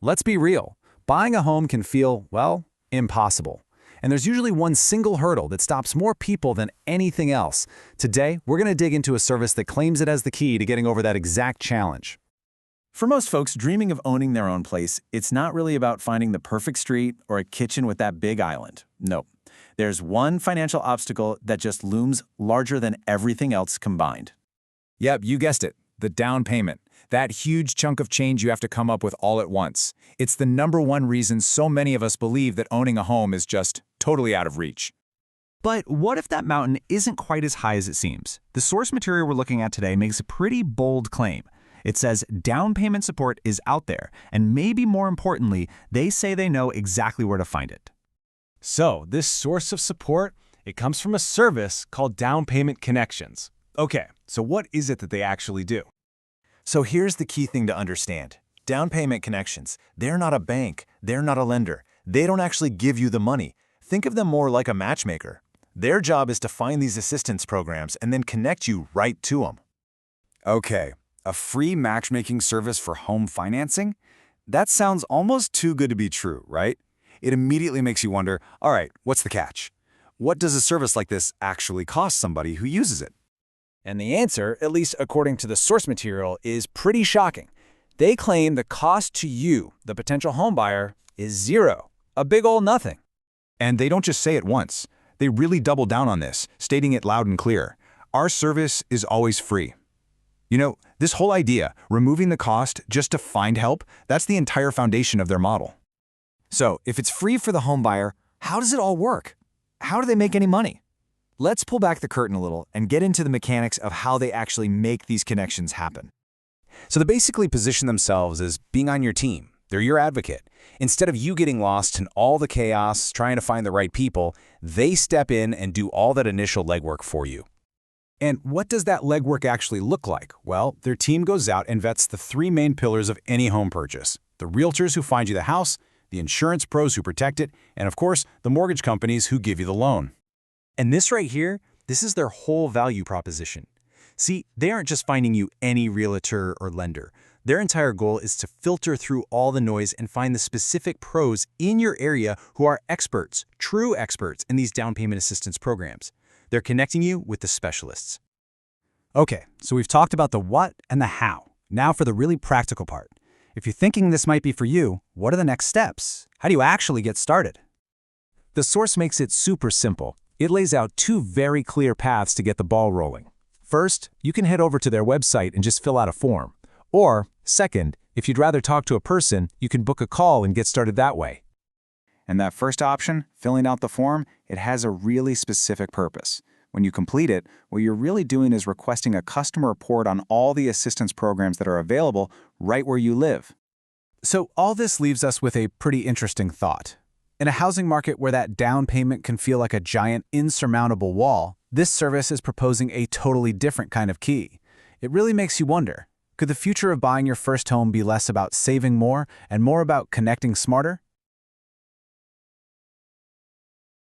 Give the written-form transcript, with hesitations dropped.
Let's be real. Buying a home can feel, well, impossible. And there's usually one single hurdle that stops more people than anything else. Today, we're going to dig into a service that claims it as the key to getting over that exact challenge. For most folks dreaming of owning their own place, it's not really about finding the perfect street or a kitchen with that big island. No. There's one financial obstacle that just looms larger than everything else combined. Yep, you guessed it. The down payment. That huge chunk of change you have to come up with all at once. It's the #1 reason so many of us believe that owning a home is just totally out of reach. But what if that mountain isn't quite as high as it seems? The source material we're looking at today makes a pretty bold claim. It says down payment support is out there, and maybe more importantly, they say they know exactly where to find it. So, this source of support, it comes from a service called Down Payment Connections. Okay, so what is it that they actually do? So here's the key thing to understand. Down Payment Connections, they're not a bank, they're not a lender. They don't actually give you the money. Think of them more like a matchmaker. Their job is to find these assistance programs and then connect you right to them. Okay, a free matchmaking service for home financing? That sounds almost too good to be true, right? It immediately makes you wonder, all right, what's the catch? What does a service like this actually cost somebody who uses it? And the answer, at least according to the source material, is pretty shocking. They claim the cost to you, the potential homebuyer, is zero. A big ol' nothing. And they don't just say it once. They really double down on this, stating it loud and clear. Our service is always free. You know, this whole idea, removing the cost just to find help, that's the entire foundation of their model. So, if it's free for the homebuyer, how does it all work? How do they make any money? Let's pull back the curtain a little and get into the mechanics of how they actually make these connections happen. So they basically position themselves as being on your team. They're your advocate. Instead of you getting lost in all the chaos trying to find the right people, they step in and do all that initial legwork for you. And what does that legwork actually look like? Well, their team goes out and vets the 3 main pillars of any home purchase: the realtors who find you the house, the insurance pros who protect it, and of course, the mortgage companies who give you the loan. And this right here, this is their whole value proposition. See, they aren't just finding you any realtor or lender. Their entire goal is to filter through all the noise and find the specific pros in your area who are experts, true experts in these down payment assistance programs. They're connecting you with the specialists. Okay, so we've talked about the what and the how. Now for the really practical part. If you're thinking this might be for you, what are the next steps? How do you actually get started? The source makes it super simple. It lays out 2 very clear paths to get the ball rolling. First, you can head over to their website and just fill out a form. Or, second, if you'd rather talk to a person, you can book a call and get started that way. And that first option, filling out the form, it has a really specific purpose. When you complete it, what you're really doing is requesting a customer report on all the assistance programs that are available right where you live. So all this leaves us with a pretty interesting thought. In a housing market where that down payment can feel like a giant, insurmountable wall, this service is proposing a totally different kind of key. It really makes you wonder, could the future of buying your first home be less about saving more and more about connecting smarter?